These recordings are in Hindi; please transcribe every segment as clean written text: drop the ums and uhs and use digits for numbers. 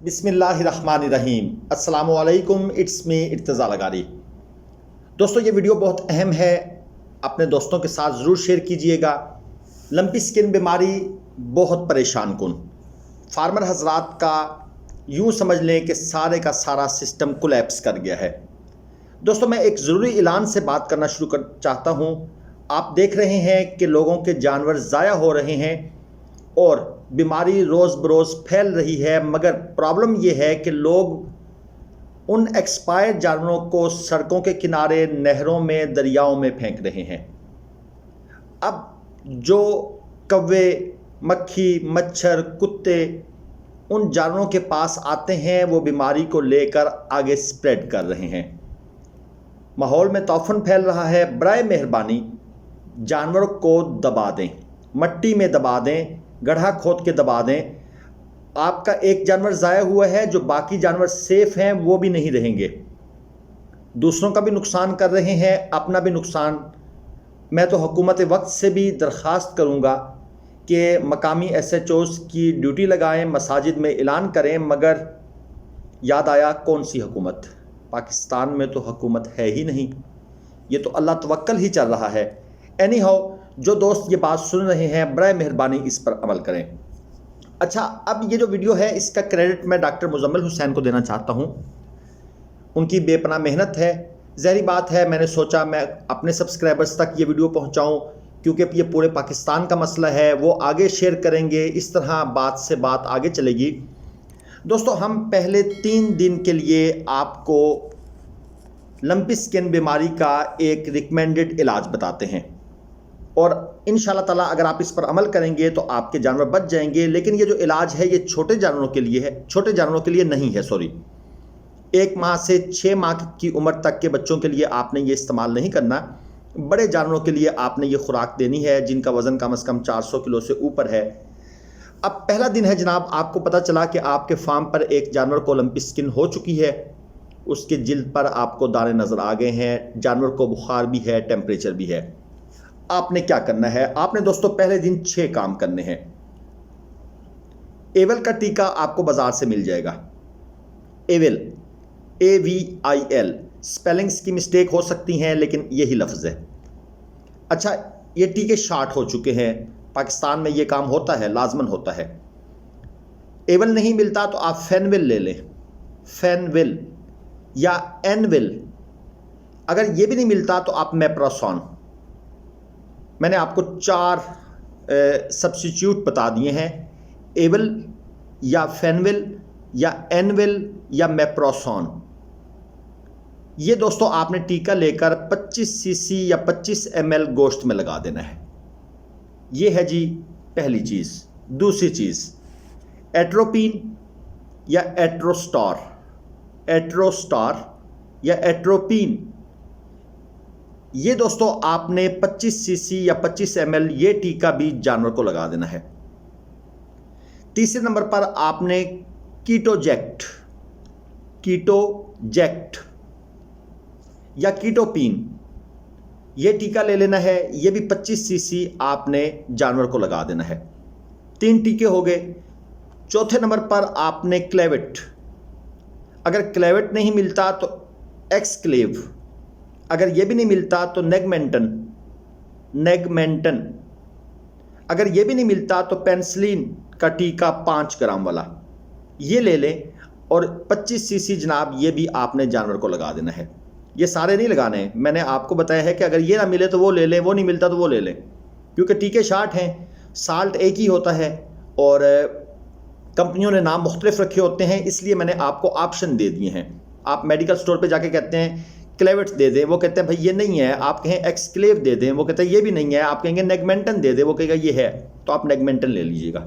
बिस्मिल्लाहिर्रहमानिर्रहीम। अस्सलामुअलैकुम, इट्स मी इर्तज़ा लगारी। दोस्तों, ये वीडियो बहुत अहम है, अपने दोस्तों के साथ ज़रूर शेयर कीजिएगा। लंपी स्किन बीमारी बहुत परेशान कुन, फार्मर हजरात का यूँ समझ लें कि सारे का सारा सिस्टम कोलैप्स कर गया है। दोस्तों, मैं एक ज़रूरी ऐलान से बात करना शुरू कर चाहता हूँ। आप देख रहे हैं कि लोगों के जानवर ज़ाया हो रहे हैं और बीमारी रोज़ बरोज़ फैल रही है, मगर प्रॉब्लम ये है कि लोग उन एक्सपायर्ड जानवरों को सड़कों के किनारे, नहरों में, दरियाओं में फेंक रहे हैं। अब जो कौवे, मक्खी, मच्छर, कुत्ते उन जानवरों के पास आते हैं, वो बीमारी को लेकर आगे स्प्रेड कर रहे हैं। माहौल में तूफान फैल रहा है। बराए मेहरबानी जानवरों को दबा दें, मट्टी में दबा दें, गड्ढा खोद के दबा दें। आपका एक जानवर ज़ाया हुआ है, जो बाकी जानवर सेफ हैं वो भी नहीं रहेंगे, दूसरों का भी नुकसान कर रहे हैं, अपना भी नुकसान। मैं तो हुकूमत वक्त से भी दरख्वास्त करूँगा कि मकामी SHOs की ड्यूटी लगाएं, मसाजिद में ऐलान करें। मगर याद आया, कौन सी हुकूमत? पाकिस्तान में तो हुकूमत है ही नहीं, ये तो अल्लाह तवक्कल ही चल रहा है। एनी हाउ, जो दोस्त ये बात सुन रहे हैं, बराए मेहरबानी इस पर अमल करें। अच्छा, अब ये जो वीडियो है, इसका क्रेडिट मैं डॉक्टर मुजम्मिल हुसैन को देना चाहता हूँ। उनकी बेपनाह मेहनत है। ज़ाहिर बात है, मैंने सोचा मैं अपने सब्सक्राइबर्स तक ये वीडियो पहुँचाऊँ, क्योंकि ये पूरे पाकिस्तान का मसला है। वो आगे शेयर करेंगे, इस तरह बात से बात आगे चलेगी। दोस्तों, हम पहले 3 दिन के लिए आपको लंपी स्किन बीमारी का एक रिकमेंडेड इलाज बताते हैं, और इंशाल्लाह ताला अगर आप इस पर अमल करेंगे तो आपके जानवर बच जाएंगे। लेकिन ये जो इलाज है, ये छोटे जानवरों के लिए है, छोटे जानवरों के लिए नहीं है, सॉरी। 1 माह से 6 माह की उम्र तक के बच्चों के लिए आपने ये इस्तेमाल नहीं करना। बड़े जानवरों के लिए आपने ये खुराक देनी है, जिनका वज़न कम से कम 400 किलो से ऊपर है। अब पहला दिन है जनाब, आपको पता चला कि आपके फार्म पर एक जानवर को लंपी स्किन हो चुकी है, उसके जिल्द पर आपको दाने नज़र आ गए हैं, जानवर को बुखार भी है, टेम्परेचर भी है। आपने क्या करना है? आपने दोस्तों पहले दिन 6 काम करने हैं। एविल का टीका आपको बाजार से मिल जाएगा। एविल, AVIL, स्पेलिंग्स की मिस्टेक हो सकती हैं, लेकिन यही लफ्ज़ है। अच्छा, ये टीके शार्ट हो चुके हैं, पाकिस्तान में ये काम होता है, लाजमन होता है। एविल नहीं मिलता तो आप फेनविल ले लें, फेनविल या एनविल। अगर ये भी नहीं मिलता तो आप मेप्रोसोन। मैंने आपको 4 सब्स्टिट्यूट बता दिए हैं, एविल या फेनविल या एनविल या मेप्रोसोन। ये दोस्तों आपने टीका लेकर 25 cc या 25 ml गोश्त में लगा देना है। ये है जी पहली चीज़। दूसरी चीज़, एट्रोपिन या एट्रोस्टार, एट्रोस्टार या एट्रोपिन, ये दोस्तों आपने 25 cc या 25 ml ये टीका भी जानवर को लगा देना है। तीसरे नंबर पर आपने कीटोजेक्ट, कीटोजेक्ट या कीटोपिन, ये टीका ले लेना है। ये भी 25 cc आपने जानवर को लगा देना है। 3 टीके हो गए। चौथे नंबर पर आपने क्लेविट, अगर क्लेविट नहीं मिलता तो एक्सक्लेव, अगर ये भी नहीं मिलता तो नेगमेंटन, नेगमेंटन, अगर ये भी नहीं मिलता तो पेनिसिलिन का टीका 5 ग्राम वाला, ये ले लें। और 25 cc जनाब, ये भी आपने जानवर को लगा देना है। ये सारे नहीं लगाने हैं, मैंने आपको बताया है कि अगर ये ना मिले तो वो ले लें, वो नहीं मिलता तो वो ले लें, क्योंकि टीके शार्ट हैं, साल्ट एक ही होता है और कंपनियों ने नाम मुख्तलिफ रखे होते हैं, इसलिए मैंने आपको ऑप्शन दे दिए हैं। आप मेडिकल स्टोर पे जाके कहते हैं क्लेविट दे दें, वो कहते हैं भाई ये नहीं है। आप कहें एक्सक्लेव दे दें, वो कहते हैं ये भी नहीं है। आप कहेंगे नेगमेंटन दे दें, वो कहेगा ये है, तो आप नेगमेंटन ले लीजिएगा।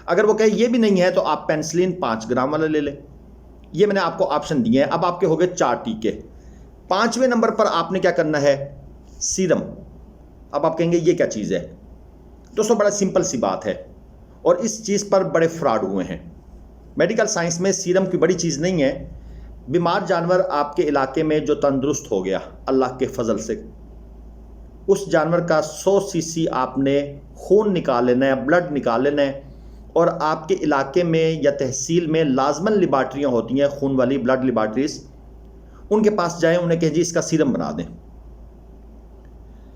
अगर वो कहे ये भी नहीं है तो आप पेनिसिलिन 5 ग्राम वाला ले लें। ये मैंने आपको ऑप्शन दिए हैं। अब आपके हो गए 4 टीके। 5वें नंबर पर आपने क्या करना है? सीरम। अब आप कहेंगे ये क्या चीज़ है? दोस्तों, बड़ा सिंपल सी बात है, और इस चीज़ पर बड़े फ्रॉड हुए हैं। मेडिकल साइंस में सीरम की बड़ी चीज़ नहीं है। बीमार जानवर आपके इलाके में जो तंदुरुस्त हो गया अल्लाह के फजल से, उस जानवर का 100 cc आपने खून निकाल लेना है, ब्लड निकाल लेना है, और आपके इलाके में या तहसील में लाजमन लिबार्ट्रियाँ होती हैं, खून वाली ब्लड लिबार्ट्रीज, उनके पास जाएं, उन्हें कहें जी इसका सीरम बना दें।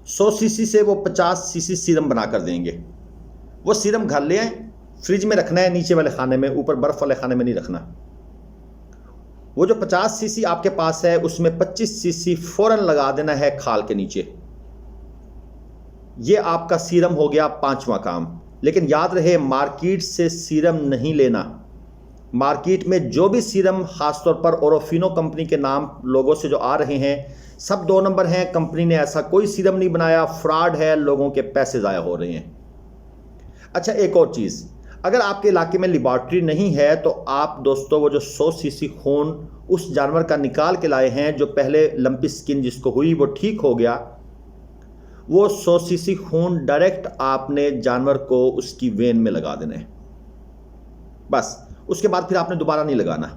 100 सीसी से वो 50 सीसी सीरम बना कर देंगे। वो सीरम घर ले आएँ, फ्रिज में रखना है, नीचे वाले खाने में, ऊपर बर्फ़ वाले खाने में नहीं रखना। वो जो 50 सीसी आपके पास है उसमें 25 सीसी फ़ौरन लगा देना है खाल के नीचे। ये आपका सीरम हो गया 5वां काम। लेकिन याद रहे, मार्केट से सीरम नहीं लेना। मार्केट में जो भी सीरम, ख़ासतौर पर ओरोफिनो कंपनी के नाम लोगों से जो आ रहे हैं, सब 2 नंबर हैं। कंपनी ने ऐसा कोई सीरम नहीं बनाया, फ्रॉड है, लोगों के पैसे ज़ाया हो रहे हैं। अच्छा, एक और चीज़, अगर आपके इलाके में लेबॉरेटरी नहीं है तो आप दोस्तों वो जो 100 सीसी खून उस जानवर का निकाल के लाए हैं, जो पहले लंपी स्किन जिसको हुई वो ठीक हो गया, वो 100 सीसी खून डायरेक्ट आपने जानवर को उसकी वेन में लगा देना है। बस उसके बाद फिर आपने दोबारा नहीं लगाना।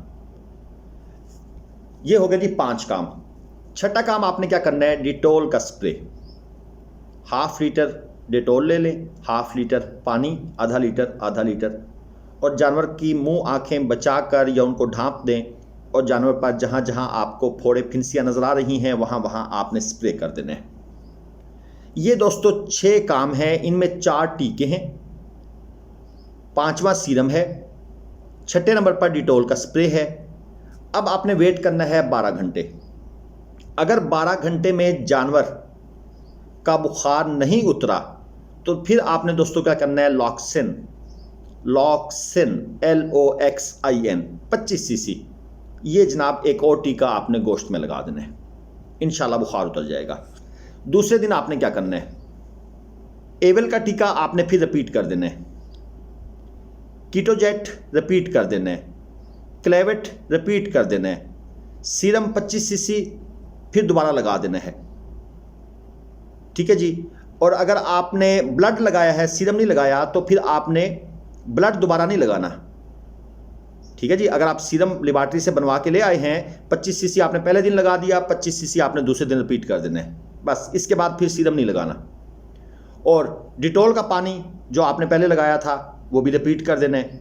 ये हो गया जी 5 काम। 6ठा काम आपने क्या करना है, डिटोल का स्प्रे। ½ लीटर डिटोल ले लें, ½ लीटर पानी, आधा लीटर, और जानवर की मुंह आंखें बचाकर या उनको ढांप दें, और जानवर पर जहां जहां आपको फोड़े फिंसियां नजर आ रही हैं वहां वहां आपने स्प्रे कर देना है। ये दोस्तों 6 काम हैं। इनमें 4 टीके हैं, 5वां सीरम है, 6ठे नंबर पर डिटोल का स्प्रे है। अब आपने वेट करना है 12 घंटे। अगर 12 घंटे में जानवर का बुखार नहीं उतरा तो फिर आपने दोस्तों क्या करना है, लॉक्सिन LOXIN 25 सीसी, ये जनाब एक और टीका आपने गोश्त में लगा देना है। इंशाल्लाह बुखार उतर जाएगा। दूसरे दिन आपने क्या करना है, एवल का टीका आपने फिर रिपीट कर देना है, कीटोजेट रिपीट कर देना है, क्लेवेट रिपीट कर देना है, सीरम 25 सीसी फिर दोबारा लगा देना है। ठीक है जी। और अगर आपने ब्लड लगाया है, सीरम नहीं लगाया, तो फिर आपने ब्लड दोबारा नहीं लगाना। ठीक है जी। अगर आप सीरम लेबॉरेटरी से बनवा के ले आए हैं, 25 सीसी आपने पहले दिन लगा दिया, 25 सीसी आपने दूसरे दिन रिपीट कर देना है। बस इसके बाद फिर सीरम नहीं लगाना। और डिटोल का पानी जो आपने पहले लगाया था वो भी रिपीट कर देना है।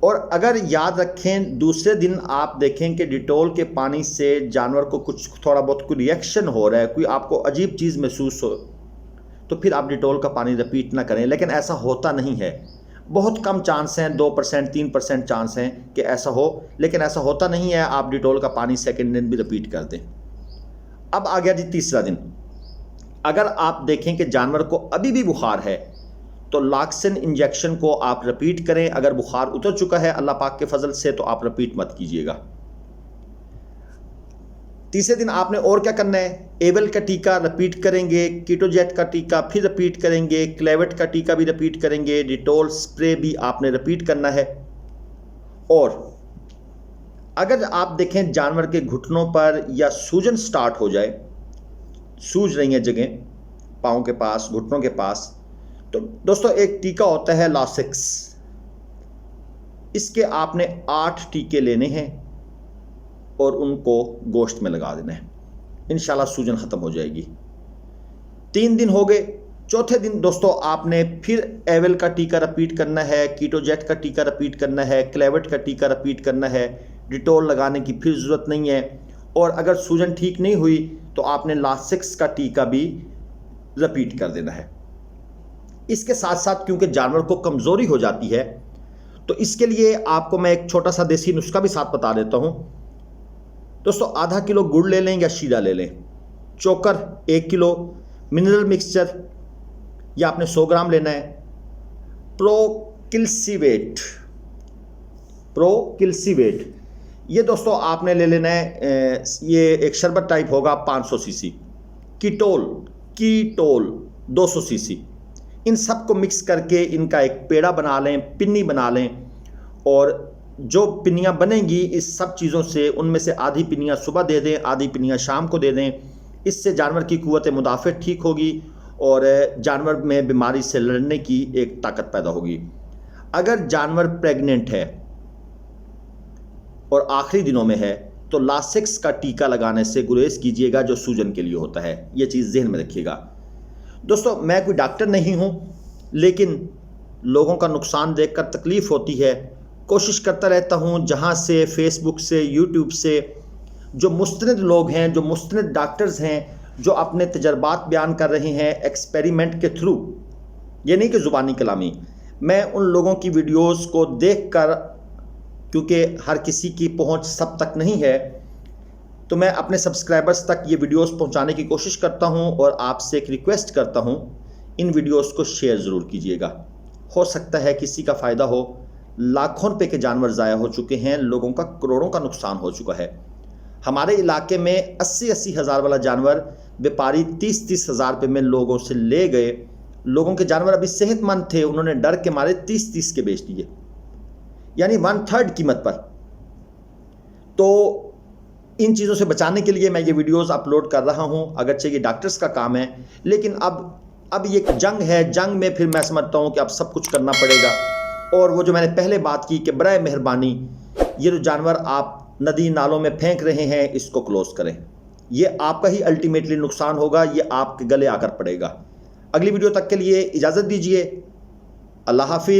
और अगर याद रखें, दूसरे दिन आप देखें कि डिटोल के पानी से जानवर को कुछ थोड़ा बहुत कोई रिएक्शन हो रहा है, कोई आपको अजीब चीज़ महसूस हो, तो फिर आप डिटोल का पानी रिपीट ना करें। लेकिन ऐसा होता नहीं है, बहुत कम चांस हैं, 2% 3% चांस हैं कि ऐसा हो, लेकिन ऐसा होता नहीं है। आप डिटोल का पानी सेकेंड दिन भी रिपीट कर दें। अब आ गया जी तीसरा दिन। अगर आप देखें कि जानवर को अभी भी बुखार है तो लॉक्सिन इंजेक्शन को आप रिपीट करें। अगर बुखार उतर चुका है अल्लाह पाक के फजल से तो आप रिपीट मत कीजिएगा। तीसरे दिन आपने और क्या करना है, एवल का टीका रिपीट करेंगे, कीटोजेट का टीका फिर रिपीट करेंगे, क्लेवेट का टीका भी रिपीट करेंगे, डिटोल स्प्रे भी आपने रिपीट करना है। और अगर आप देखें जानवर के घुटनों पर या सूजन स्टार्ट हो जाए, सूज रही है जगह पाँव के पास, घुटनों के पास, तो दोस्तों एक टीका होता है लासिक्स। इसके आपने 8 टीके लेने हैं और उनको गोश्त में लगा देना है। इंशाल्लाह सूजन ख़त्म हो जाएगी। 3 दिन हो गए। चौथे दिन दोस्तों आपने फिर एवल का टीका रिपीट करना है, कीटोजेट का टीका रिपीट करना है, क्लेवेट का टीका रिपीट करना है, डिटोल लगाने की फिर ज़रूरत नहीं है। और अगर सूजन ठीक नहीं हुई तो आपने लासिक्स का टीका भी रिपीट कर देना है। इसके साथ साथ क्योंकि जानवर को कमज़ोरी हो जाती है तो इसके लिए आपको मैं एक छोटा सा देसी नुस्खा भी साथ बता देता हूँ। दोस्तों आधा किलो गुड़ ले लें या शीरा ले लें, चोकर 1 किलो, मिनरल मिक्सचर या आपने 100 ग्राम लेना है, प्रोकिल्सीवेट ये दोस्तों आपने ले लेना है। ये एक शरबत टाइप होगा 500 सीसी, कीटोल 200 सीसी। इन सब को मिक्स करके इनका एक पेड़ा बना लें, पिन्नी बना लें। और जो पिन्नियाँ बनेंगी इस सब चीज़ों से, उनमें से आधी पिन्नियाँ सुबह दे दें, आधी पिन्नियाँ शाम को दे दें। इससे जानवर की कुव्वत मुदाफ़त ठीक होगी और जानवर में बीमारी से लड़ने की एक ताकत पैदा होगी। अगर जानवर प्रेग्नेंट है और आखिरी दिनों में है तो लासिक्स का टीका लगाने से गुरेज कीजिएगा, जो सूजन के लिए होता है। ये चीज़ जहन में रखिएगा। दोस्तों मैं कोई डॉक्टर नहीं हूँ, लेकिन लोगों का नुकसान देखकर तकलीफ़ होती है। कोशिश करता रहता हूँ जहाँ से फेसबुक से, यूट्यूब से जो मुस्तनद लोग हैं, जो मुस्तनद डॉक्टर्स हैं, जो अपने तजर्बात बयान कर रहे हैं एक्सपेरिमेंट के थ्रू, ये नहीं कि ज़ुबानी कलामी, मैं उन लोगों की वीडियोस को देखकर, क्योंकि हर किसी की पहुंच सब तक नहीं है, तो मैं अपने सब्सक्राइबर्स तक ये वीडियोस पहुंचाने की कोशिश करता हूं और आपसे एक रिक्वेस्ट करता हूं, इन वीडियोस को शेयर ज़रूर कीजिएगा। हो सकता है किसी का फ़ायदा हो। लाखों रुपए के जानवर ज़ाया हो चुके हैं, लोगों का करोड़ों का नुकसान हो चुका है। हमारे इलाके में 80-80 हज़ार वाला जानवर व्यापारी 30-30 हज़ार रुपये में लोगों से ले गए। लोगों के जानवर अभी सेहतमंद थे, उन्होंने डर के मारे 30-30 के बेच दिए, यानी 1/3 कीमत पर। तो इन चीज़ों से बचाने के लिए मैं ये वीडियोस अपलोड कर रहा हूँ। अगरचे ये डॉक्टर्स का काम है, लेकिन अब ये जंग है, जंग में फिर मैं समझता हूँ कि अब सब कुछ करना पड़ेगा। और वो जो मैंने पहले बात की कि बराए मेहरबानी ये जो जानवर आप नदी नालों में फेंक रहे हैं, इसको क्लोज करें। ये आपका ही अल्टीमेटली नुकसान होगा, ये आपके गले आकर पड़ेगा। अगली वीडियो तक के लिए इजाज़त दीजिए। अल्लाह हाफिज़।